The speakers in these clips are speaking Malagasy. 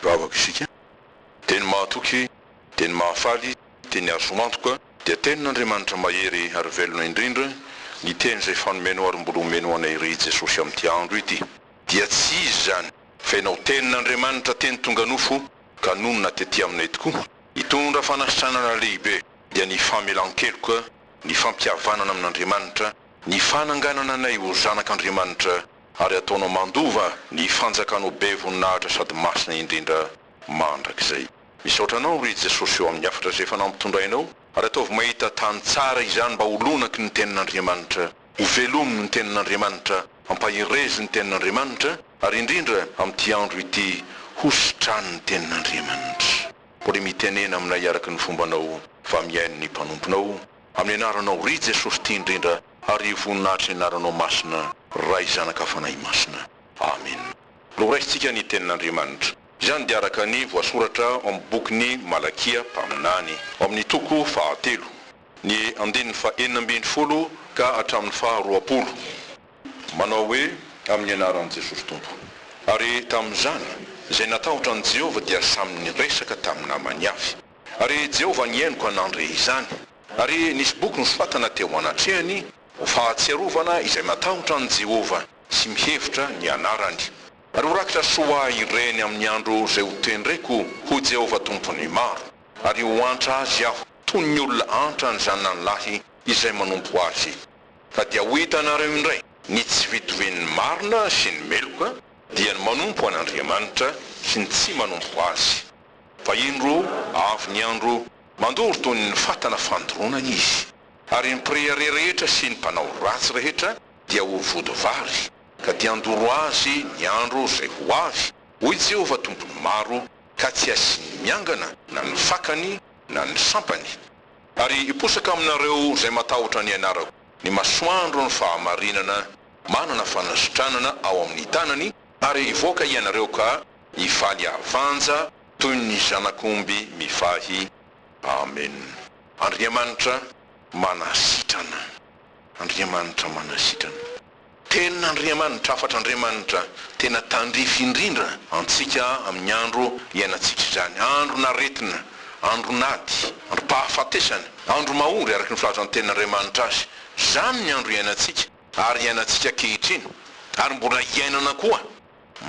ravaka isika teny mahatoky teny mahafaly teny azomantoka dia tenin'Andriamanitra mahery ary velona indrindra ny teny izay fanomenao ary mbola omeno anay ry Jesosy amin'ity andro ity dia tsy izy zany fa ianao tenin'Andriamanitra teny tonga nofo ka nonona tetỳ aminay tokoa hitondra fanasitranana lehibe dia ny famelan-keloka ny fampihavanana amin'Andriamanitra ny fananganana anay ho zanak'Andriamanitra ary ataonao mandova ny fanjakanao be voninahitra sady masina indrindra mandrakizay misaotra anao ry Jesosy eo amin'ny afatra izay efa nampitondrainao ary ataovy mahita tany tsara izany mba holonaky ny tenin'Andriamanitra ho velomy ny tenin'Andriamanitra hampahirezy ny tenin'Andriamanitra ary indrindra amin'ity andro ity hositrany ny tenin'Andriamanitra mbola mitenena aminay araky ny fombanao fa miaino ny mpanomponao amin'ny anaranao ry Jesosy ty indrindra ary voninahitra ny anaranao masina ray zanaka fanay masina amen lo raisitsika ny tenin'Andriamanitra izany dia araka ny voasoratra amin'ny bokyny Malakia mpaminany amin'ny toko fahatelo ny andininy fa-12 ka hatramin'ny fa-20 manao hoe amin'ny anaran'i Jesosy Tompo ary tamin'izany izay natahotra an'i Jehovah dia samy niresaka tamin'ny namany avy ary Jehovah niainoko anandre izany ary nisy boky nosoratana teo anatrehany ho fahatsiarovana izay matahotra an'i Jehovah sy mihevitra ny anarany ary ho rakitra soa ireny amin'ny andro izay ho tendreko ho Jehovah tompony maro ary ho antra azy aho toy ny olona antra ny zanan'lahy izay manompo azy ka dia ho hitanareo indray ny tsy vitovin'ny marina sy ny meloka dia ny manompo an'Andriamanitra sy ny tsy manompo azy fa indro avy ny andro mandoro toy ny fatana fandorona izy ary ny preare rehetra sy ny mpanao ratsy rehetra dia ho vodovary ka dia andoro azy ny andro izay ho avy hoy Jehovah tompony maro ka tsy asiny miangana na ny fakany na ny sampany ary hiposaka aminareo izay matahotra ny anarako ny masoandro ny fahamarinana manana fanasitranana ao amin'ny tanany ary hivoaka ianareo ka hifaly avanja toy ny zanak'omby mifahy amen Andriamanitra manasitrana Andriamanitra manasitrana tenin'Andriamanitra afatr'Andriamanitra tena tandrify indrindra antsika amin'ny andro iainantsika izany andro naretina andro nady andro pahafatesana andro mahory araky ny filazan'ny tenin'Andriamanitra azy zany ny andro iainantsika ary iainantsika kehitriny ary mbola iainana koa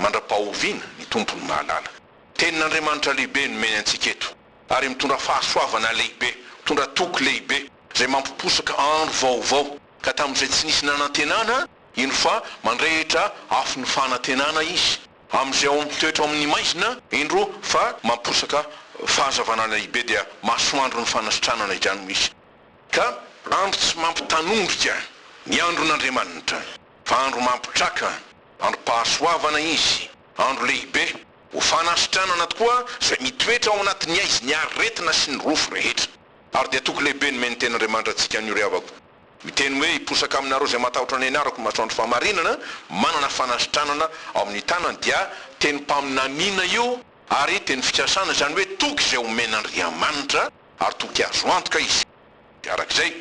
mandra-pahoviana ny tompony mahalala tenin'Andriamanitra lehibe nomeny antsika eto ary mitondra fahasoavana lehibe mitondra toky lehibe izay mampiposaka andro vaovao ka tamin'izay tsy nisy nanantenana ino fa mandrehitra afo ny fanantenana izy amin'izay ao amin'ny toetra amin'ny maizina indro fa mamposaka fahazavana lehibe dia masoandro ny fanasitranana izany misy ka andro tsy mampitanondrika ny andron'Andriamanitra fa andro mampitraka andro pahasoavana izy andro lehibe ho fanasitranana tokoa izay mitoetra ao anatin'ny aizy ny aretina sy ny rofo rehetra ary dia toky lehibe nomeny tenin'Andriamanitra antsika ny riavako miteny hoe hiposaka aminareo izay matahotra ny anarako masoandro fahamarinana manana fanasitranana ao amin'ny tanany dia teny mpaminaniana io ary teny fikasana izany hoe toky izay omen'Andriamanitra ary toky azo antoka izy dia arak'izay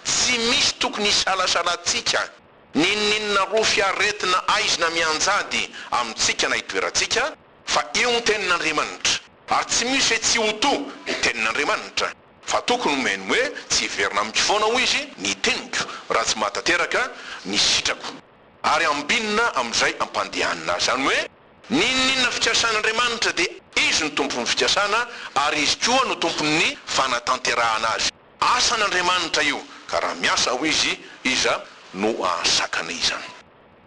tsy misy tokony hisalasalantsika ninninna rofy aretina aizina mianjady amintsika na hitoerantsika fa io ny tenin'Andriamanitra ary tsy misy hoe tsy ho to ny tenin'Andriamanitra fa tokony omeny hoe tsy hiverina amiko foana ho izy ny teniko raha tsy mahatateraka ny sitrako ary ambinina amin'izay ampandehanina zany hoe ninninna fikasan'Andriamanitra dia izy ny tompon'ny fikasana ary izy koa no tompon'ny fanatanterahana azy asan'Andriamanitra io ka raha miasa ho izy iza no ahasakana izany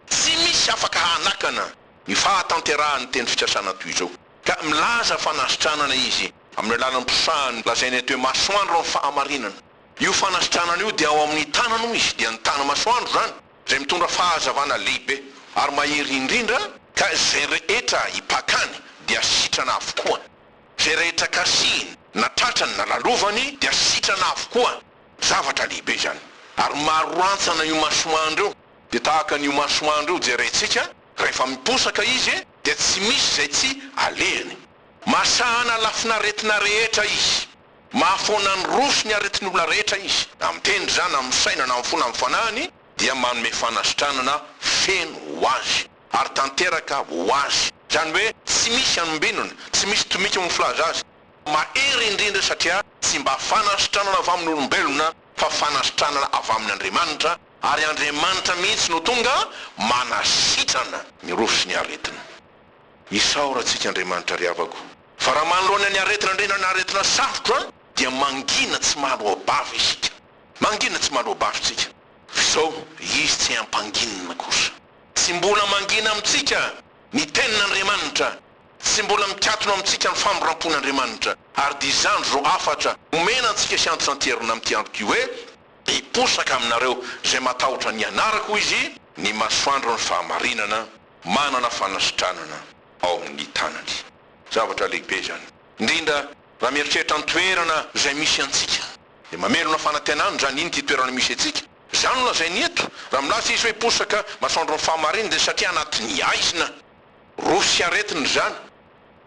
tsy misy afaka hanakana ny fahatanterahany teny fikasana toy izao ka milaza fanasitranana izy amin'ny alalan'ny posahany lazainy hoe masoandro ny fahamarinana io fanasitranana io dia ao amin'ny tanana izy dia ny tana masoandro zany izay mitondra fahazavana lehibe ary mahery indrindra ka zay rehetra hipakany dia sitrana avokoa zay rehetra kasihiny na tratrany na lalovany dia sitrana avokoa zavatra lehibe zany ary maroantsana io masoandro io dia tahaka n'io masoandro io jerentsika rehefa miposaka izy dia tsy misy zay tsy alehany masahana lafinaretina rehetra izy mahafona ny rofo ny aretin'olona rehetra izy na mitendry zany amin'ny saina na mifona amin'ny fanahany dia manome fanasitranana feno ho azy ary tanteraka ho azy zany hoe tsy misy anombenona tsy misy tomika miflaza azy mahery indrindra satria tsy mba fanasitranana avy amin'olombelona fa fanasitranana avy amin'Andriamanitra ary Andriamanitra mihitsy no tonga manasitrana ny rofo sy ny aretina isaorantsika Andriamanitra riavako fa raha manoloana ny aretina indrindra ny aretina sarotra dia mangina tsy mahalo abavy isika mangina tsy mahalo abavy tsika f'izao izy tsy ampanginina kosa tsy mbola mangina amintsika ny tenin'Andriamanitra tsy mbola mikatona amintsika ny famborampon'Andriamanitra ary dia izany zao afatra omena antsika sy antosanterina amin'ity andro hoe hiposaka aminareo zay matahotra ny anarako izy ny masoandro ny fahamarinana manana fanasitranana ao amin'ny tanany zavatra lehibe zany indrindra raha mieritreritra ny toerana zay misy antsika dia mamelona fanantenana zany iny ty toerana misy antsika zany no lazay ny eto raha milaza izy hoe hiposaka masoandro ny fahamarinana dia satria anatin'ny aizina rofo sy aretina zany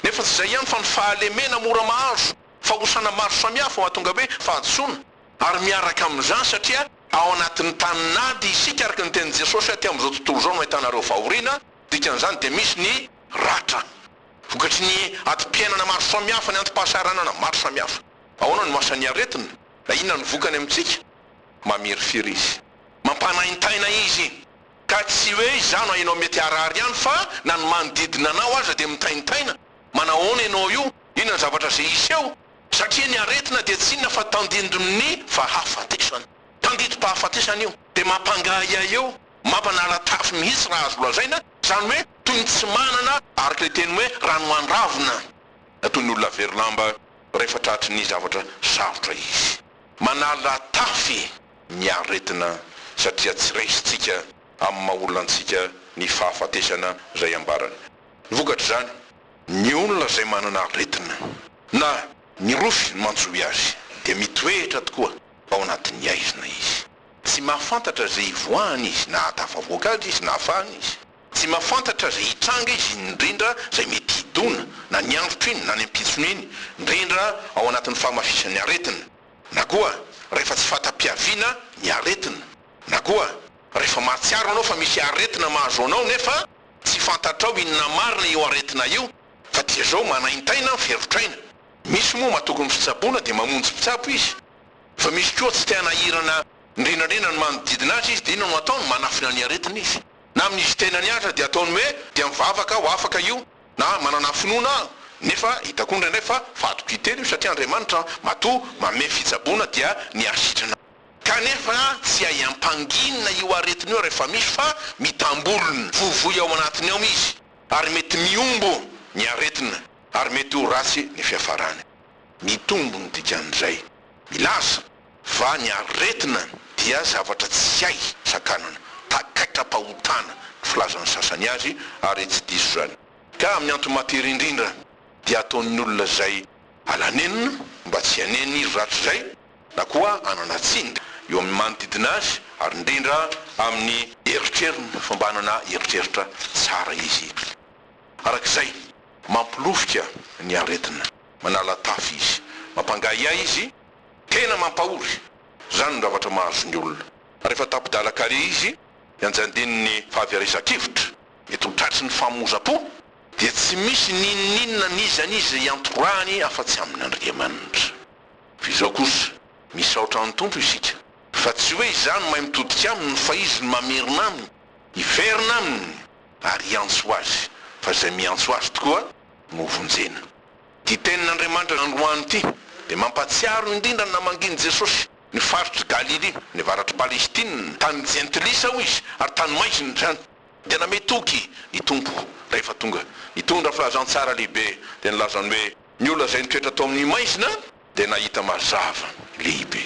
nefa tsy zay ihany fa ny fahalemena mora mahazo fahosana maro samihafa mahatonga hoe fahadisoana ary miaraka amin'izany satria ao anatin'ny taninady isika araka ny tenin'i Jesosy aty amin'izao tontolo zao no ahitanareo fahoriana dikan'izany dia misy ny ratra vokatry ny ati-piainana maro samihafa ny antim-pahasaranana maro samihafa ahoana no masan'ny aretina na inona ny vokany amintsika mamirifiry izy mampanaintaina izy ka tsy hoe izano hainao mety arary ihany fa na ny manodidina anao aza dia mitaintaina manahoana ianao io inona ny zavatra zay isy eo satria ny aretina dia tsy inona fa tandindon'ny fahafatesana tandito-pahafatesana io dia mampangahy ahy eo mampanala-tafy mihitsy raha azo lazaina zany hoe toy ny tsy manana araka le teny hoe rano andravina toy ny olona verylamba rehefa tratry ny zavatra sarotra izy manala tafy ny aretina satria tsy raisitsika amin'ny maha-olonantsika ny fahafatesana zay ambarany ny vokatra zany ny olona zay manana aretina na ny rofy manjohy azy dia mitoetra tokoa ao anatin'ny aizina izy tsy mahafantatra zay ivoahany izy na atafavoaka azy izy na afahany izy tsy mahafantatra zay hitranga izy indrindra zay mety hidona na ny androtro iny na ny ampitsony iny indrindra ao anatin'ny fahamafisan'ny aretina na koa rehefa tsy fatam-piaviana ny aretina na koa rehefa mahatsiaro anao fa misy aretina mahazo anao nefa tsy fantatrao inona marina io aretina io fa dia zao manaintaina ny ferotraina misy moa mahatokony fitsaboana dia mamonjy mpitsabo izy fa misy koa tsy te hanahirana indrindrandrindra ny manodidina azy izy dia inona no ataony manafina ny aretina izy na amin'izy tenany atra dia ataony hoe dia mivavaka ho afaka io na manana finoana nefa hitako indraindray fa fatoko itely io satria Andriamanitra matoa manome fitsaboana dia ny asitrana kanefa tsy ahiampanginina io aretina io rehefa misy fa mitambolona vovoy ao anatiny ao izy ary mety miombo ny aretina ary mety ho ratsy ny fiafarany mitombo ny dikan'izay milaza fa ny aretina dia zavatra tsy hay sakanana takaitra-pahotana filazan'ny sasany azy ary tsy diso zany ka amin'ny antomatery indrindra dia ataon'ny olona zay alanenina mba tsy hanenina izy ratsy zay na koa ananatsindry eo amin'ny manodidina azy ary indrindra amin'ny eritrerina fambanana eritreritra tsara izy arak'izay mampilofika ny aretina manala tafy izy mampangahy ahy izy tena mampahory zany ny zavatra mahazo ny olona rehefa tapidalakare izy ianjandininy fahaviarizan-kevitra mety ho tratry ny famoza-po dia tsy misy ninoninona nizanizy iantorany afa-tsy amin'Andriamanitra fa izao kosa misaotra ny tompo isika fa tsy hoe izany mahay mitodika aminy fa izy ny mamerina aminy hiverina aminy ary iantso azy fa zay miantso azy tokoa no vonjena ty tenin'Andriamanitra androany ity dia mampatsiaro indrindra na manginy Jesosy ny faritry Galily ny varatry Palestina tany jentilisa ho izy ary tany maizina zany dia nametoky ny tompo rehefa tonga nitondra filazantsara lehibe dia nilazany hoe ny olona zay nitoetra tao amin'ny maizina dia nahita mazava lehibe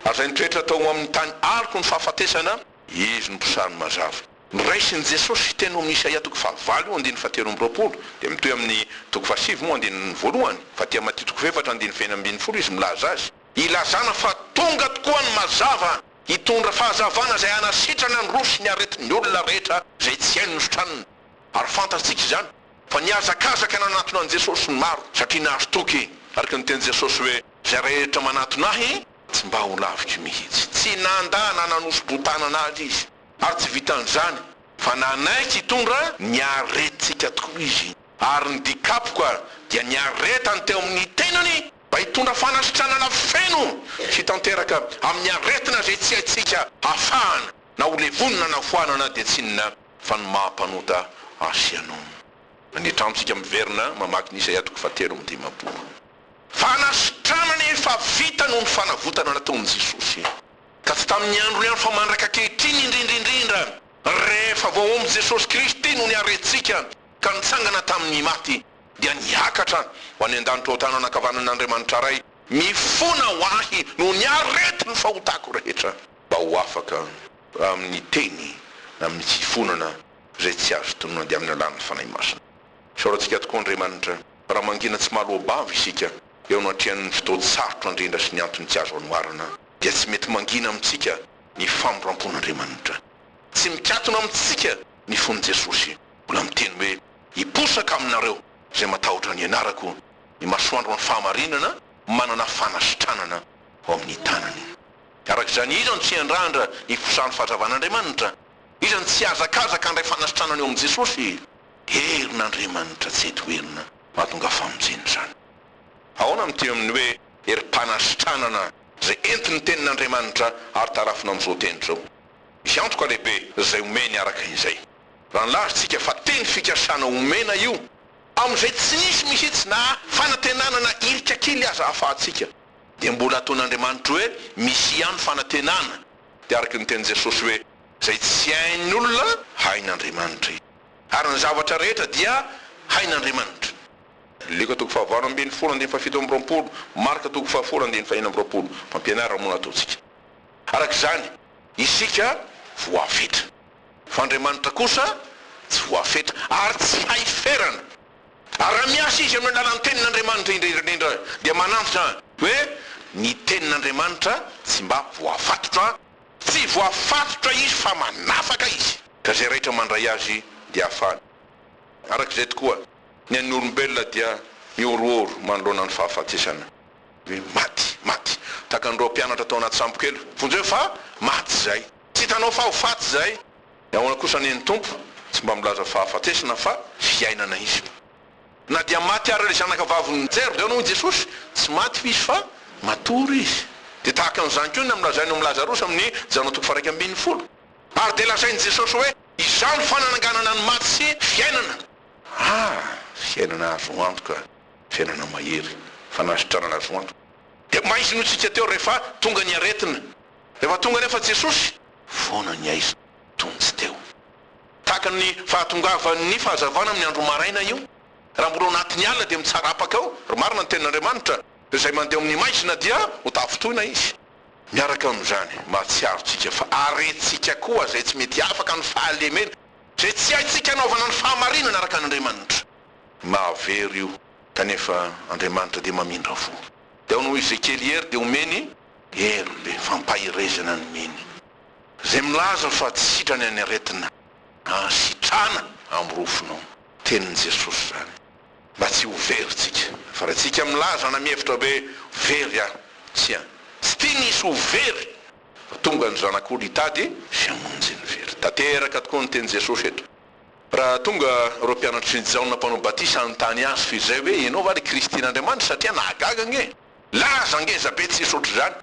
ary zay nitoetra tao amin'ny tany aliko ny fahafatesana izy ny posary mazava niraisin'i Jesosy teny amin'ny Isaia toko 9:7 dia mitoy amin'ny toko 7:1 fa tia Matia toko 4:2 izy milaza azy ilazana fa tonga tokoa ny mazava hitondra fahazavana zay anasitrana ny rofo sy ny aretin'ny olona rehetra zay tsy hainy nosotranina ary fantatsika izany fa niazakazaka nanatona an' Jesosy ny maro satria nahazo toky araka ny teny Jesosy hoe zay rehetra manatona ahy tsy mba ho lavitry mihitsy tsy nandana nanoso-botana anazy izy ary tsy vitan'izany fa nanaiky hitondra ny aretintsika tokoa izy ary ny dikapoka dia niaretany teo amin'ny tenany mba hitondra fanasitranana feno sy tanteraka amin'ny aretina zay tsy haitsika afahana na ho levonina na foanana dia tsy nina fa ny mahampanota asianao. Manetramitsika miverina mamaky ny Isaia 7:10. Fanasitranana efa vita noho ny fanavotana nataon'i Jesosy. Ka tsy tamin'ny andro ihany fa mandraka kehitriny indrindrindrindra rehefa vao omby Jesosy Kristy no niarentsika ka nitsangana tamin'ny maty dia niakatra ho any an-danitra ao tany anakavanan'Andriamanitra ray mifona ho ahy no niarety ny fahotako rehetra mba ho afaka amin'ny teny na amin'ny fifonana zay tsy azo tonona dia amin'ny alan'ny fanahy masina. Saorantsika tokoa Andriamanitra raha mangina tsy mahalobavy isika eo no atrehan'ny fotoan-tsarotra indrindra sy ny antony tsy azo anoarana dia tsy mety mangina amintsika ny famorampon'Andriamanitra, tsy mikatona amintsika ny fon'i Jesosy. Mbola miteny hoe hiposaka aminareo zay matahotra ny anarako ny masoandro ny fahamarinana manana fanasitranana ao amin'ny tanany. Arak'izany izany tsy andrandra hifosan'ny fahazavan'Andriamanitra, izany tsy azakazaka andray fanasitranana eo amin'ny Jesosy. Herin'Andriamanitra tsy etoerina mahatonga famonjena zany. Ahoana miteny amin'ny hoe herim-panasitranana zay entiny tenin'Andriamanitra ary tarafina amin'izao teny zao. Misy antoka lehibe zay omeny araka izay. Raha nilazitsika fa teny fikasana omena io amin'izay tsy nisy mihitsy na fanantenana ilika kely aza ahafahantsika dia mbola ataon'Andriamanitra hoe misy ihany fanantenana. Dia araka ny teny Jesosy hoe zay tsy hain'ny olona hain'Andriamanitra ary ny zavatra rehetra dia hain'Andriamanitra. Leka toko 7:7, Marka toko 4:1. Fampianarana moa ataotsika. Arak'izany isika voafetra fa Andriamanitra kosa tsy voafetra ary tsy haiferana. Ary raha miasa izy amin'ny alalan'ny tenin'Andriamanitra indrindra dia manantona hoe ny tenin'Andriamanitra tsy mba voafatotra, tsy voafatotra izy fa manafaka izy ka zay rehetra mandray azy dia afany. Arak'izay tokoa ny an'ny olombelona dia miorooro manoloana ny fahafatesana hoe maty tahaka andreo mpianatra tao anaty sambokely vonjeo fa maty zay, tsy hitanao fa ho faty zay. Ahoana kosa ny tompo tsy mba milaza fahafatesana fa fiainana izy. Na dia maty ary le zanakavaviny jero dia anao Jesosy tsy maty izy fa matory izy. Dia tahaka an'izany koa ny amilazany amin'ny Lazarosy amin'ny Jana 1:20. Ary dia lazain'i Jesosy hoe izany fananganana ny maty sy fiainana. Fiainana azo antoka, fiainana mahery, fanasitranana azo antoka. Dia maizy notsika teo rehefa tonga ny aretina. Rehefa tonga nefa Jesosy foana ny aiza tontsy teo. Tahaka ny fahatongavan'ny fahazavana amin'ny andro maraina io. Raha mbola anatin'ny alina dia mitsarapaka ao, ry marina ny tenin'Andriamanitra, izay mandeha amin'ny maizina dia ho tafotoina izy. Miaraka amin'izany mahatsiarotsika fa aretintsika koa zay tsy mety afaka ny fahalemena, zay tsy haitsika anaovana ny fahamarinana araka an'Andriamanitra. Mahavery io kanefa Andriamanitra dia mamindra fo. Dia hono Ezekely hery dia omeny hery le fampahirezana ny meny. Zay milaza fa tsy sitrany any aretina, sitrana amrofonao. Tenin'i Jesosy zany. Mba tsy ho veritsika. Fa raha tsika milaza na mihevitra hoe very aho, tsy tia nisy ho very. Tonga ny zanak'olo hitady sy hamonjy ny very. Tanteraka tokoa ny teny Jesosy eto. Raha tonga reo mpianatra sy ny Jaona mpanao batisa anontany azy fa izay hoe ianao va le Kristin'Andriamanitra satria nahagaga nge. Laza ngeza be tsy isotro zany.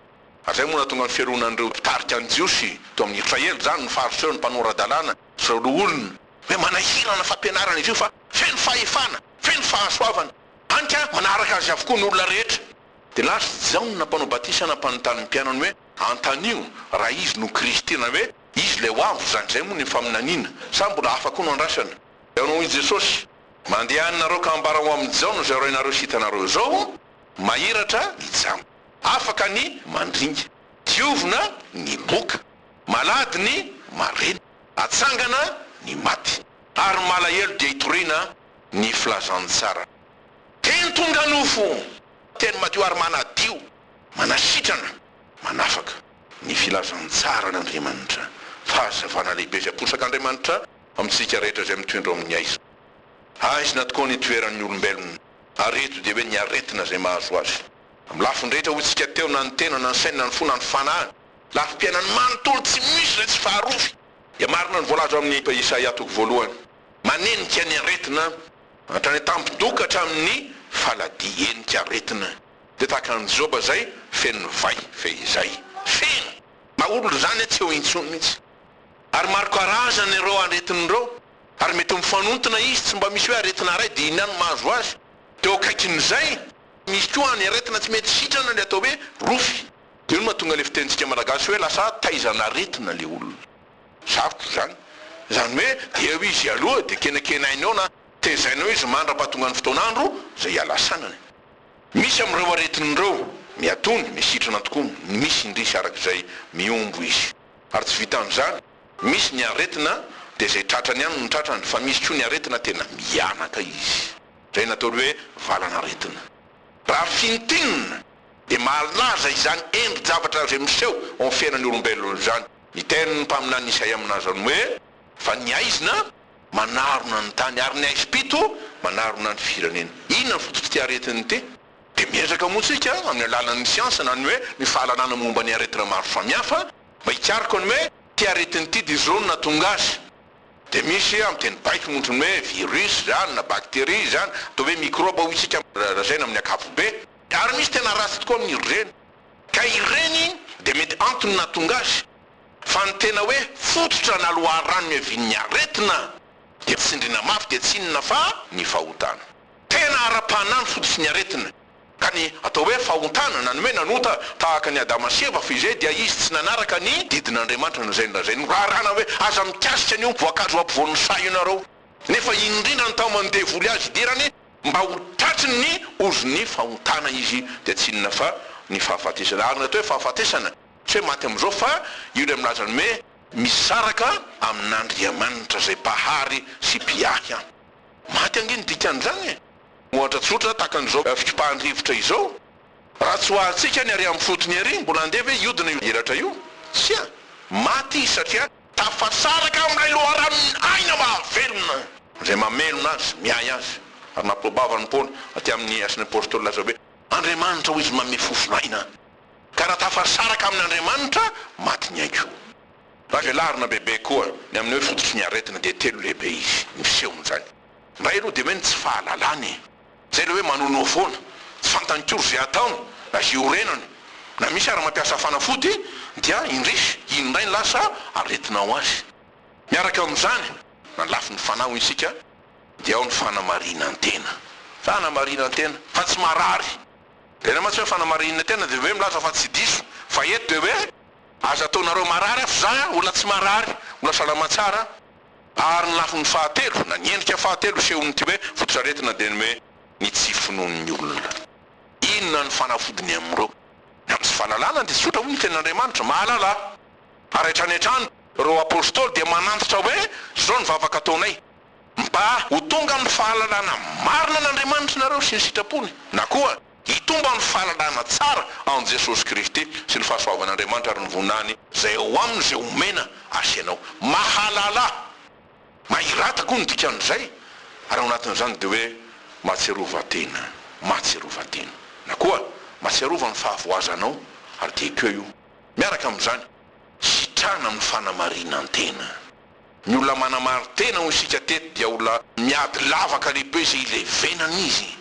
Azay moa tonga ny fiaronan'ireo mpitarika an'i Jiosy to amin'ny Israely zany ny fariseo ny mpanorad-dalàna sy ireo olona hoe manahirana fampianarana izy io fa feno fahefana, feno fahasoavana. Anka manaraka azy avokoa ny olona rehetra. Dia lasa Jaona mpanao batisa na mpanontany ny mpianany hoe antanio raha izy no Kristina hoe izy le hoavo zany zay moa ny faminaniana sa mbola afaka no andrasana. Dia anao i Jesosy mandehanareo ka ambara ho amin'ny Jaona zay roenareo sy hitanareo zao mahiratra ny jamo, afaka ny mandringa, diovina ny boka, malady ny marena, atsangana ny maty, ary malahelo dia hitoriana ny filazantsara. Teny tonga nofo, teny madio ary manadio, manasitrana, manafaka ny filazantsara n'Andriamanitra. Fahazavana lehibe zay aposaka Andriamanitra amintsika rehetra zay mitoendro amin'ny aiza. Aizina tokoa ny toeran'ny olombelona, areto dia hoe ny aretina zay mahazo azy. Amin'ny lafiny rehetra hotsika teo na ny tena na ny saina na ny fo na ny fanahy, lafim-piainany manontolo tsy misy zay tsy faharofy. Dia marina ny voalaza amin'ny Isaia 2:1. Manenika ny aretina hatrany tampidoka hatramin'ny faladi enika aretina de tahaka ny joba zay feno vai fehizay feno maolo zany tsy eo intsony mihitsy ary maro karazany reo aretin'ireo ary mety mifanontona izy tsy mba misy hoe aretina ray de iny any mahazo azy teo akaikin'izay misy koa ny aretina tsy mety sitrana le atao hoe rofy de io mahatonga le fitentsika malagasy hoe lasa taizana aretina le olona sarotro zany hoe eo izy aloha de kenakenainy ao na tezainao izy mandra-pahatonga ny fotoan'andro zay alasanany misy am'ireo aretin'ireo miatony misitrana tokoa misy indrisy arak'izay miombo izy ary tsy vitan'izany misy ny aretina de zay tratrany ihany ny tratrany fa misy koa ny aretina tena mianaka izy zay nataony hoe valana aretina raha fintinina de malaza izany endri-javatra zay miseho amin'ny fiainan'ny olombelona zany ny teniny mpaminany isay aminazy any hoe fa ny aizina manarona ny tany ary ny aispito manarona ny firenena inona ny fototra ty aretiny ty de miezaka moatsika amin'ny alalan'ny siansa na ny hoe ny fahalalana momba ny aretina maro samihafa mba hikariko ny hoe ty aretiny ty de zao na tonga azy de misy amin'ny teny baiko montrony hoe virus zany na bakterie zany atao hoe microbe ho isika razaina amin'ny akapobe ary misy tena ratsy tokoa amin'ireny ka ireny de mety antony na tonga azy fa ny tena hoe fototra naloharano miavin'ny aretina de tsindrina mafy de tsinona fa ny fahotana tena ara-panany fototsy ny aretina ka ny atao hoe fahotana na ny hoe nanota tahaka ny adama sy eva fa izay dia izy tsy nanaraka ny didin'Andriamanitra nazay nazay norarana hoe aza mikasika an'io voankazo ampovoan'ny say ianareo nefa indrindra ny tao mandevoly azy idirany mba ho tratriny ny ozony fahotana izy de tsinona fa ny fahafatesana ary natao hoe fahafatesana tsy hoe maty am'izao fa io le milazany hoe misaraka amin'Andriamanitra zay pahary sy mpiahy any maty anginy dikan'izany e ohatra tsotra takan'izao fikipahan-drivotra izao raha tsy hoatsika ny ary amin'ny fotony ary mbola andeha hoe iodina elatra io sia maty izy satria tafasaraka amin'ilay loharan'ny aina mahavelona zay mamelona azy miay azy ary nampobavany pona aty amin'ny asin'ny apôstôly laza hoe Andriamanitra ho izy mame fofonaina ka raha tafasaraka amin'Andriamanitra maty ny aiko raha velarina bebe koa ny amin'ny hoe fototry ny aretina de telo lehibe izy ny fisehon'izany ray aloha de hoe tsy fahalalany zay le hoe manono foana tsy fantanikoro zay ataony na ziorenany na misy ary mampiasa fanafody dia indrisy inondray lasa aretinao azy miaraka amin'izany na lafiny fanaho isika dia ao ny fanamarinantena fanamarinantena fa tsy marary tena matsy hoe fanamarinantena de hoe milaza fa tsy diso fa eto de hoe aza ataonareo marary afa za olona tsy marary olona salama tsara ary ny lafiny fahatelo na nyendrika fahatelo sehony ty hoe fototra aretina de ny hoe ny tsy finoan'ny olona inona ny fanafodiny am'ireo amin'ny tsy fahalalana de tsotra ho ny ten'Andriamanitra mahalala ary hatranetrany reo apôstôly de manantitra hoe zao ny vavaka ataonay mba ho tonga ny fahalalana marina n'Andriamanitra nareo sy ny sitrapony na koa hitomba ny fahalalana tsara an Jesosy Kristy sy ny fahasoavan'Andriamanitra ary ny vonany zay ao aminy zay omena asianao mahalala mahiratako ny dikan'izay ary ao anatin'izany de hoe mahatsiarovatena na koa mahatsiarova ny fahavoazanao ary de keo io miaraka amin'izany sitrana amin'ny fanamarinantena ny olona manamary tena ho isika teto dia olona miady lavaka lehibe zay ilevenana izy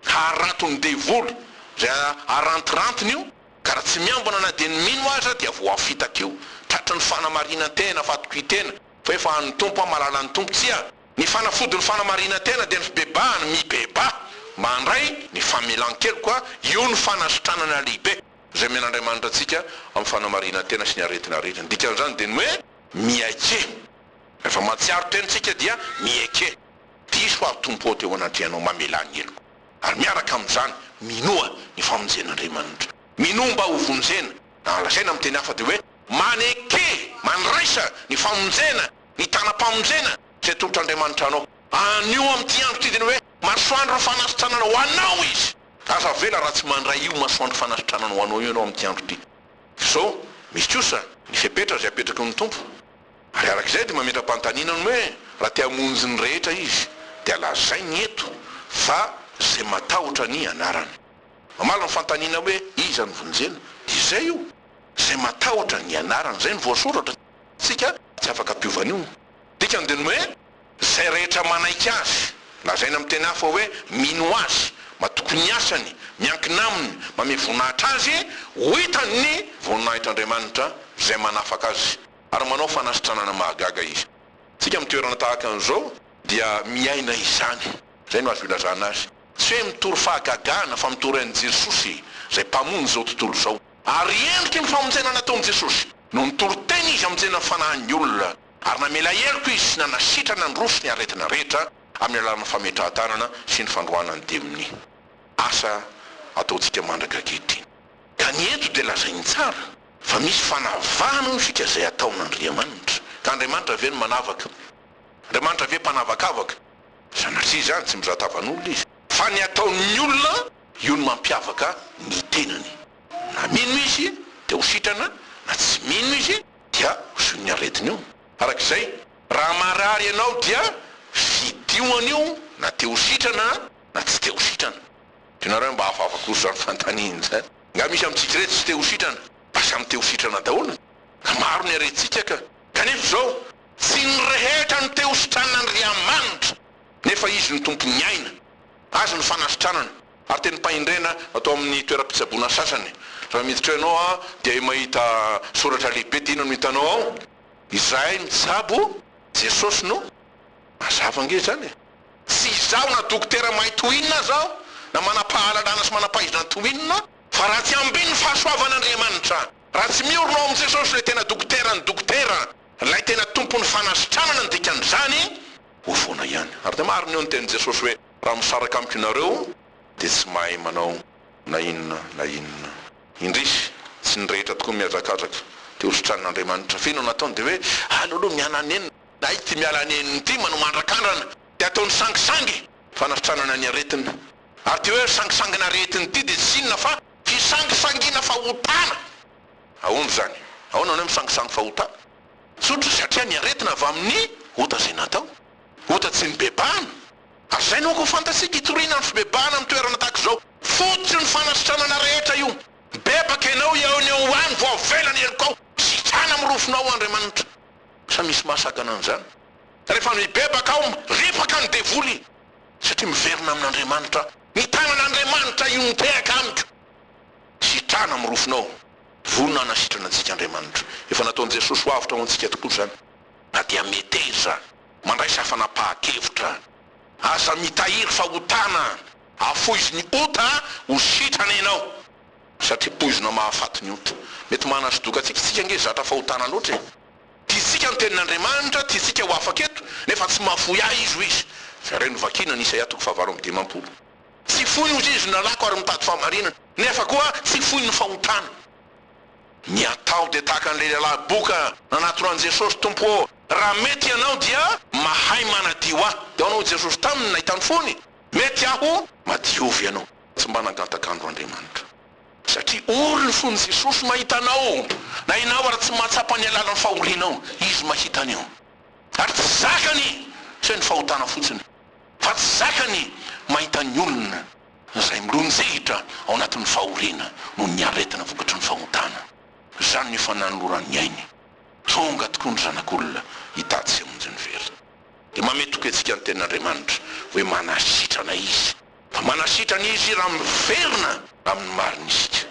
haratony devoly zay arantirantiny io ka raha tsy miambona na de ny mino aza dia voafitaka eo tratra ny fanamarinantena fatokitena fa efa ny tompo malala ny tompo tsia ny fanafody ny fanamarinantena de ny fibebahany mibeba mandray ny famelan-kely koa io ny fanasitranana lehibe zay men'Andriamanitra atsika amin'ny fanamarinantena sy ny aretina rehetra dikan'izany de ny hoe miaike efa matsiaro tenitsika dia miaike diso ao tompo teo anatrianao mamelany eloko ary miaraka amin'izany minoa ny famonjen'Andriamanitra minomba ho vonjena na lazaina amin'ny teny hafa de hoe maneke mandraisa ny famonjena ny tanam-pamonjena zay tolotr'Andriamanitra anao anio amin'ty andro ty de ny hoe masoandro fanasitranana ho anao izy aza vela raha tsy mandray io masoandro fanasitranana ho anao io anao amin'ty andro ty zao misy kosa ny fepetra zay apetraky ny tompo ary arak'izay de mametra-pantaninany hoe raha te hamonjy ny rehetra izy de alazay ny eto fa zay matahotra ny anarany mamala ny fantanina hoe iza ny vonjena de zay io zay matahotra ny anarany zay ny voasoratra tsika tsy afaka ampiovan'io dikany de ny hoe zay rehetra manaiky azy lazaina amin'ny teny hafa hoe mino azy matokony asany miankina aminy mame voninahitra azy ho hitany ny voninahitr'Andriamanitra zay manafaka azy ary manao fanasitranana mahagaga izy. Tsika amin'ny toerana tahaka an'izao dia miaina izany, zay no azo ilazana azy. Tsy hoe mitory fahagagana fa mitory an'i Jesosy zay mpamono zao tontolo zao, ary endriky ny famonjena nataon'i Jesosy no nitory teny izy amonjena fanahin'ny olona, ary namela heloka izy sy nanasitrana ny roso ny aretina rehetra amin'ny alalana fametrahan-tanana sy ny fandroana ny demony. Asa ataontsika mandraka ankehitriny. Ka ny eto dia lazainy tsara fa misy fanavahana ny fika zay ataon'Andriamanitra, ka Andriamanitra ve no manavaka, Andriamanitra ve mpanavakavaka? Sanatria zany tsy mizatavan'olona izy, fa ny ataon'ny olona io no mampiavaka ny tenany. Na mino izy dia ho sitrana, na tsy mino izy dia hosoiny aretiny io. Arak'izay raha marary ianao dia fidioan'io na te ho sitrana na tsy te ho sitrana. Tianareo mba hafafako zany fantaniany zany. Nga misy amintsika rehetra tsy te ho sitrana, basa amin'ny te ho sitrana daholo. Ka maro ny aretintsika ka. Kanefa zao tsy ny rehetra ny te ho sitranan'Andriamanitra, nefa izy ny tompony aina, azy ny fanasitranana. Ary teny mpaindrena atao amin'ny toeram-pitsaboana sasany, raha miditra ianao dia mahita soratra lehibe ty ino no hitanao ao, izahay mitsabo Jesosy no mazava nge zany. Tsy izaho na dokotera mahay tohinona zao na manapahalalana sy manapahizina tohinona, fa raha tsy ambiny fahasoavan'Andriamanitra, raha tsy miorona amin'ny Jesosy le tena dokotera ny dokotera, lay tena tompon'ny fanasitranana ny dikan'izany, ho foana ihany. Ary dia marina eo ny tenin'i Jesosy hoe raha misaraka amiko ianareo dia tsy mahay manao na inona na inona. Indrisy tsy ny rehetra tokoa miazakazaka te ho sitran'Andriamanitra. Feno nataony dia hoe aleoloha miala nenina, na ity miala neniny ty manao mandrakandrana dia ataony sangisangy fanasitranana ny aretina. Ary ty hoe sangisangina aretiny ty dia tsy inona fa fisangisangina fahotana. Ahoana zany? Ahoana hoe misangisangy fahotana? Sotra satria ny aretina avy amin'ny ota zay natao, ota tsy ny bebahana. Ary zay no ko fantatsika hitoriana ny fibebahana amin'ny toerana tahaka zao. Fotsy ny fanasitranana rehetra io. Bebaka ianao eo ny eo any vao avelany elokao, sitrana amin'ny rofonao Andriamanitra. Sa misy mahasakana an'izany? Rehefa mibebaka ao ripaka ny devoly, satria miverina amin'Andriamanitra, ny tanan'Andriamanitra io mitehaka amiko. Sitrana amin'ny rofonao, vonona nasitrana antsika Andriamanitra. Efa nataon'i Jesosy ho avitra ho antsika tokoa zany. Na dia meteza, mandray safana-pahan-kevitra, aza mitahiry fahotana, afoizy ny ota ho sitrana ianao, satria poizina mahafaty ny ota. Mety manasidoka atsika tsika nge zatra fahotana loatra e. Tiatsika ny tenin'Andriamanitra, tiatsika ho afaka eto, nefa tsy mahafoy ahy izy ho izy. Zareo ny vakina ny Isaia 7:20. Tsy foy ozy izy nalako ary mitady fahamarinana, nefa koa tsy foy ny fahotana. Ny atao dia tahaka an'ilay lehilahy boka nanatoran'i Jesosy tompo, raha mety ianao dia mahay manadio ahy. Dia anao Jesosy taminy nahitany fony, mety aho madiovy ianao. Tsy mba nangantakandro Andriamanitra, satria ory ny fon'i Jesosy mahita anao, na ianao ary tsy mahatsapa ny alalan'ny fahorinao, izy mahita an'io. Ary tsy zakany tsy hoe ny fahotana fotsiny, fa tsy zakany mahita ny olona zay milonjehitra ao anatin'ny fahorina no ny aretina vokatry ny fahotana. Zany ny fananoloran'ny ainy. Tonga tokoa ny zanak'olona hitady sy amonjy ny vera. Dia mametoky antsika ny tenin'Andriamanitra hoe manasitrana izy, fa manasitrana izy raha miverina amin'ny marina isika.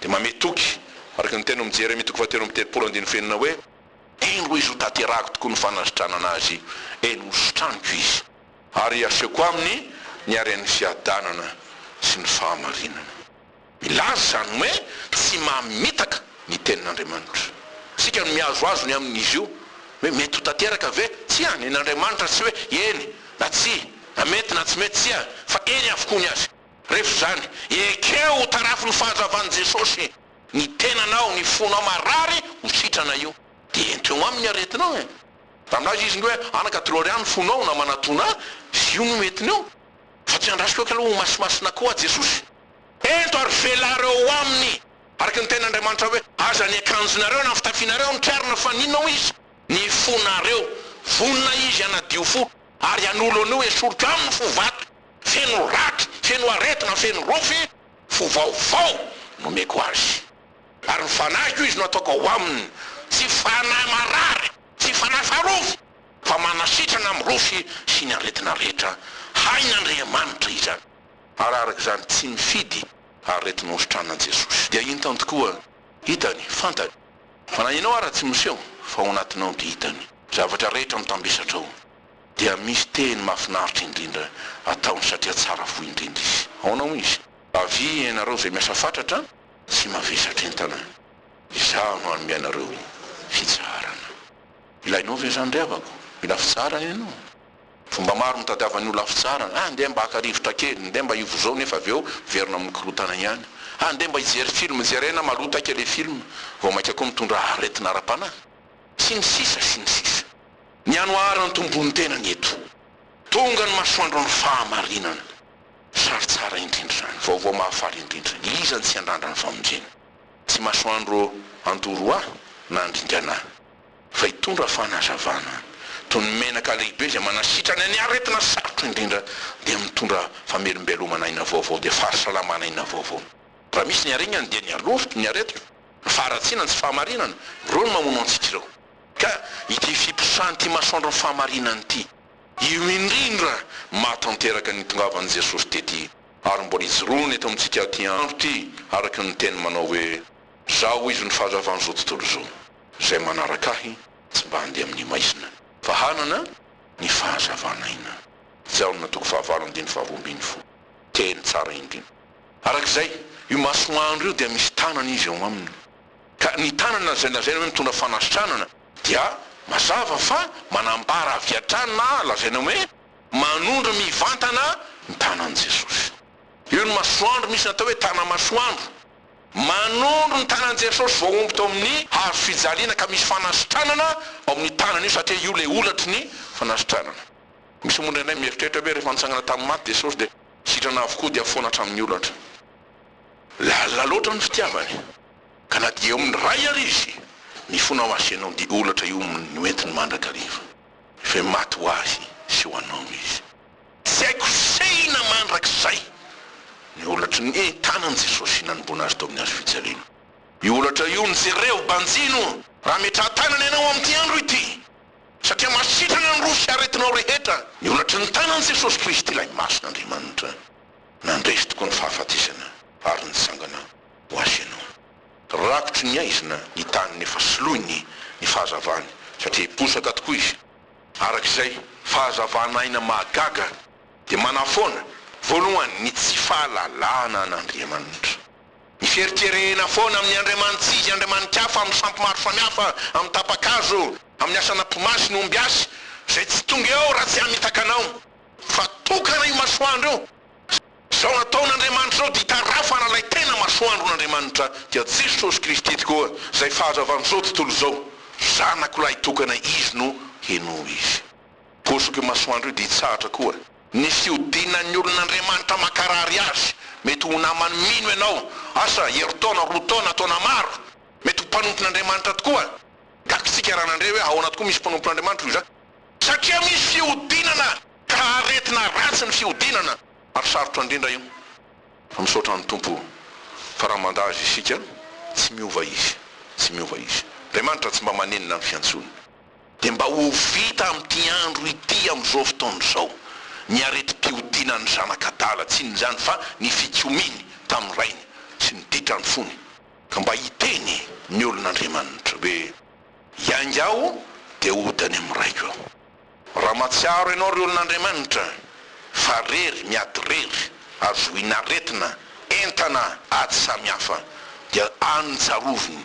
Dia mametoky araka ny teny amin'ny Jeremia 3:30 hoe eno izy ho tanterahako tokoa ny fanasitranana azy, eno ho sotraniko izy, ary aseko aminy ny aren'ny fiadanana sy ny fahamarinana. Milaza zany hoe tsy mamitaka ny tenin'Andriamanitra. Sika no miazo azo ny amin'izy io hoe mety ho tanteraka ve? Tsy any n'Andriamanitra tsy hoe eny na tsy, na mety na tsy mety, tsy a, fa eny avokoa ny azy. Rehefa zany ekeo ho tarafy ny fahazavan'i Jesosy, ny tenanao, ny fonao marary ho sitrana io, dia ento eo amin'ny aretinao e. Taminazy izy hoe anakatoloriany fonao na manatona, io no metiny fa tsy andrasiko eka aloha ho masimasina koa Jesosy. Ento ary velareo aminy, araka ny ten'Andriamanitra hoe aza ny akanjonareo na fitafianareo ny triarina fa ninao izy, ny fonareo, vonina izy anadio fo, ary an'olo anio esorika aminy fo vato, feno raty, feno aretina, feno rofy, fo vaovao no meko azy. Ary ny fanahiko izy no ataoko ao aminy, tsy fanahy marary, tsy fanahy farovy, fa fa manasitrana amin'ny rofy sy ny aretina rehetra hain'Andriamanitra izany ary araka izany tsy mifidy aretina ositranan'i Jesosy. Dia hitany tokoa, hitany, fantany fa na ianao ara tsy miseho fa ao anatinao dia hitany zavatra rehetra mitambesatra ao dia misy teny mahafinaritra indrindra ataony satria tsara fo indrindra izy. Aonao izy avy ianareo zay miasa fatratra tsy mavesatra entana, izaho no anome anareo fitsarana. Ilainao ve zany revako mila fitsarana ianao? Fomba maro mitadiavan'ny olona fitsarana, andeha mba haka-rivotra kely, andeha mba hivo zao nefa avy eo verina amin'ny korotana ihany, andeha mba hijery film jerena malotaka le film vao maika koa mitondra aretina ara-panahy sy ny sisa sy ny sisa. Ny anoarany tombony tenany eto tonga ny masoandro ny fahamarinana sary tsara indrindra zany, vaovao mahafaly indrindra. Izany tsy andrandra ny famonjena, tsy masoandro andoro na andringana fa hitondra fanazavana toy ny menaka lehibe zay manasitrany any aretina sarotra indrindra dia mitondra famelombelomana ina vaovao dia fahasalamana ina vaovao. Raha misy ny arinany dia ny alofotra ny aretina, ny faharatsinany sy fahamarinana reo no mamono antsika ireo. Ka ity fiposany ty masoandro ny fahamarinany ity io indrindra mahatanteraka ny tongavan'i Jesosy tety ary mbola ijoroany eto amintsika ty andro ty araka ny teny manao hoe zao izy ny fahazavany zao tontolo zao zay manaraka ahy tsy mba handeha amin'ny maisina fa hanana ny fahazavana ina. Jaona toko fahavalo andiny faharoambiny fo, teny tsara indrindra. Arak'izay io masoandro io dia misy tanana izy eo aminy, ka ny tanana zay lazaina hoe mitondra fanasitranana dia mazava fa manambara aviatrany na lazaina hoe manondra mivantana ny tanan'i Jesosy. Io ny masoandro misy natao hoe tana masoandro, manondro ny tanan'i Jesosy vao omby tao amin'ny hazo fijaliana ka misy fanasitranana ao amin'ny tanana io satria io le olatry ny fanasitranana. Misy omondra indray mieritreritra hoe rehefa nitsangana tamin'ny maty Jesosy dia sitrana avokoa dia foana hatramin'ny olatra. La loatra ny fitiavany ka na dia eo amin'ny ray ary izy ny fona ho azy ianao dia olatra io ny entiny mandrakariva fa maty ho azy sy ho anao izy. Tsy haiko sehina mandrak'izay ny olatry ny tanan'i Jesosy nanomboana azy tao amin'ny hazo fijaliana. Io olatra io ny jereo banjino raha metra tanana ianao amin'ity andro ity satria masitrana ny rosy aretinao rehetra. Ny olatry ny tanan'i Jesosy Kristy ilay mason'Andriamanitra nandresy tokoa ny fahafatesana ary ny sangana ho azy ianao. Rakotry ny aizina ny tany nefa soloiny ny fahazavany satria posaka tokoa izy. Arak'izay fahazavana aina mahagaga dia manafoana voalohany ny tsy fahalalana an'Andriamanitra, ny fieritserena foana amin'ny Andriamanitra izy Andriamanikafa amin'ny sampy maro samihafa, amin'ny tapakazo, amin'ny asana pomasy ny omby asy zay tsy tonga eo raha tsy hamitaka anao fa tokana io masoandro io. Zao nataon'Andriamanitra zao dia hitarafana ilay tena masoandro n'Andriamanitra dia Jesosy Kristy tokoa zay fahazavany zao tontolo zao zanako lahy tokana izy no heno izy. Posoky masoandro io dia hitsahatra koa ny fiodinan'ny olon'Andriamanitra makarary azy. Mety ho namany mino ianao asa heritaona roa taona taona maro, mety ho mpanompon'Andriamanitra tokoa. Gakitsika raha nandre hoe ahoana tokoa misy mpanompon'Andriamanitra io zany satria misy fiodinana ka aretina ratsy ny fiodinana ary sarotra indrindra io fa misaotra ny tompo fa raha manda azy isika tsy miova izy, tsy miova izy. Andriamanitra tsy mba manenina ny fiantsony dia mba ho vita amin'ity andro ity amin'izao fotoana zao ny areti-piodinan'ny zanakadala tsy nyzany fa ny fikominy tamin'ny rainy sy ny ditra ny fony ka mba hiteny ny olon'Andriamanitra hoe iangy aho dia odany amin'ny raiko aho. Raha matsiaro ianao ry olon'Andriamanitra fa rery miady rery azoina aretina entana ady samihafa dia any tsaroviny.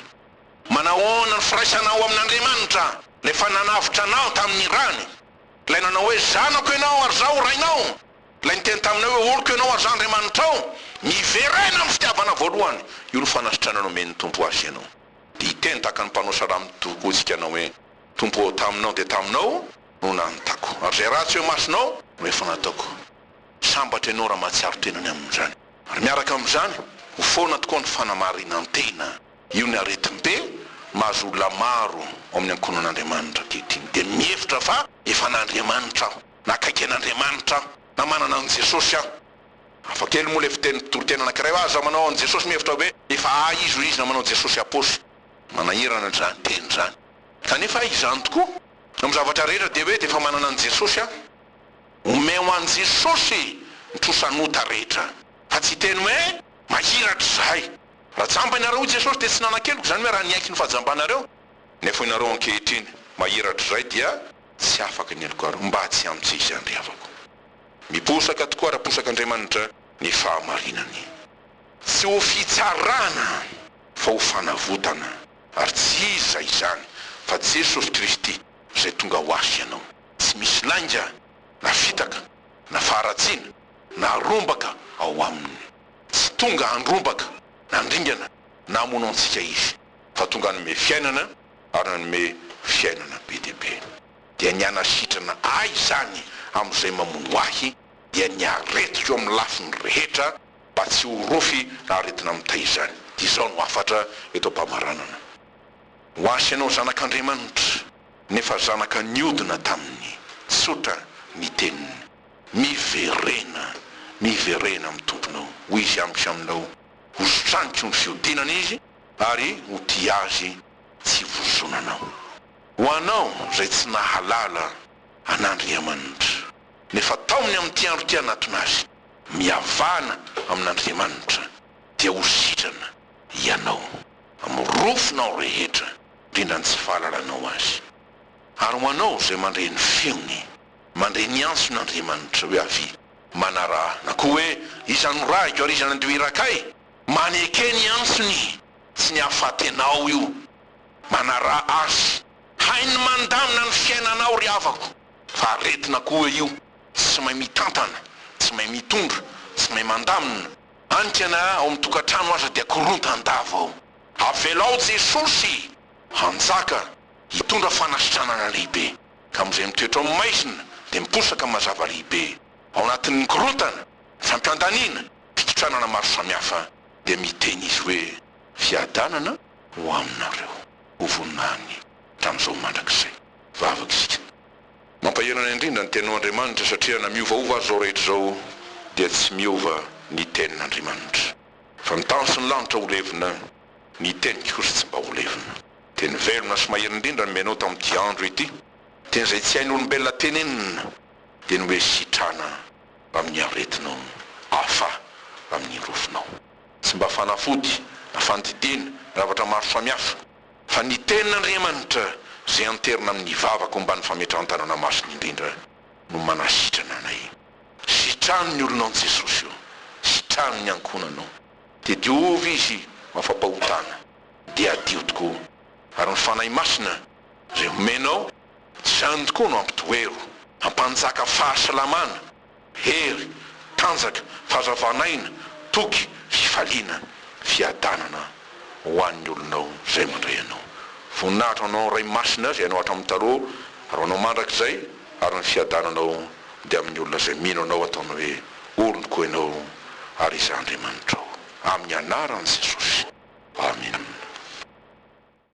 Manahoana ny firaisanao amin'Andriamanitra lefa nanavitra anao tamin'ny rany, ilay nanao hoe zanako ianao ary zao rainao, ilay niteny taminao hoe oloko ianao ary Andriamanitra ao, miverena amin'ny fitiavana voalohany. Io ny fanasitrananao men'ny tompo azy ianao dia hiteny tahaka ny mpanao salamy tokoa tsika anao hoe tompo taminao dia taminao no nanontako ary zay ratsy eo masonao no efa nataoko. Sambatra ianao raha mahatsiaro tenany amin'izany ary miaraka amin'izany ho foana tokoa ny fanamarinan-tena. Io ny aretim-be mahazo olona maro ao amin'ny ankonan'Andriamanitra kehitriny dia mihevitra fa efa n'Andriamanitra aho, nakaiky an'Andriamanitra aho, na manana an' Jesosy aho. Afakely moa le fiteny mpitoritena anankiray aza manao an' Jesosy mihevitra hoe efa izy na manao Jesosy aposy manahirana zany teny zany kanefa izany tokoa amin'ny zavatra rehetra dia hoe efa manana an Jesosy omeo an Jesosy nitrosanota rehetra fa tsy teny hoe mahiratra zahay raha jamba ianareo Jesosy dia tsy nanan-keloko zany hoe raha niaiky ny fahajambanareo nefa ianareo ankehitriny mahiratra zay dia tsy afaka ny alokaro mba tsy amitsy izy andry avako miposaka tokoa raha posak'Andriamanitra ny fahamarinany tsy ho fitsarana fa ho fanavotana ary tsy izy zay izany fa Jesosy Kristy zay tonga ho asy ianao tsy misy lainga na fitaka na faharatsiana na rombaka ao aminy tsy tonga andrombaka na ndringana na amono antsika izy fa tonga hanome fiainana ary nanome fiainana be dia be dia ny anasitrana ay zany amin'izay mamono ahy dia ny aretiko amin'ny lafiny rehetra mba tsy ho rofy na aretina mitay zany dia izao no afatra eto am-pamaranana ho asy ianao zanak'Andriamanitra nefa zanaka niodina taminy tsotra ny teniny miverena amin'ny tomponao ho izy amiko aminao ho straniko ny fiodinana izy ary ho tia azy tsy vozonanao ho anao zay tsy nahalala an'Andriamanitra nefa taony amin'ity andro ty anatona azy miavana amin'Andriamanitra dia ho sitrana ianao amin'ny rofinao rehetra indrindra ny tsy fahalalanao azy ary ho anao zay mandre ny feony mandre ny antson'Andriamanitra hoe avy manara na koa hoe izany raiko ary izany andeho irakay maneke ny antsony tsy ny ahafatenao io manara azy hainy mandamina ny fiainanao ry havako fa aretina koa io tsy mahay mitantana tsy mahay mitondra tsy mahay mandamina anikana ao amin'ny tokantrano aza dia korontan-dava ao avelao Jesosy hanjaka hitondra fanasitranana lehibe ka amin'izay mitoetra amin'ny maizina dia miposaka mazava lehibe ao anatin'ny korontana fampiandanina fikitranana maro samihafa dia miteny izy hoe fiadanana ho aminareo ho voninahiny tamin'izao mandrakizay vavaka isika mampahirana indrindra ny tenin'Andriamanitra satria na miovaova azy zao rehetra zao dia tsy miova ny tenin'Andriamanitra fa ny tany sy ny lanitra ho levina ny teniko kosa tsy mba ho levina teny velona sy mahirana indrindra no menao tamin'ity andro ity teny zay tsy hain'olombelona tenenina dia ny hoe sitrana amin'ny aretinao afa amin'ny rofinao tsy mba fanafody na fandidiana zavatra maro samihafa fa ny tenin'Andriamanitra zay anterina amin'ny vavaka ombany fametran-tanana masiny indrindra no manasitrana anay sitrano ny olonao Jesosy io sitrano ny ankonanao dia diovy izy mafampahotana dia adio tokoa ary ny fanahy masina zay omenao zany tokoa no ampitoero ampanjaka fahasalamana hery tanjaka fahazavanaina toky fifaliana fiadanana ho an'ny olonao zay mandray anao voninahitra anao ray masina zay anao hatramin'ny taloha ary anao mandrakizay ary ny fiadananao dia amin'ny olona zay mino anao ataonao hoe olony koa ianao ary izy Andriamanitra ao amin'ny anaran'i Jesosy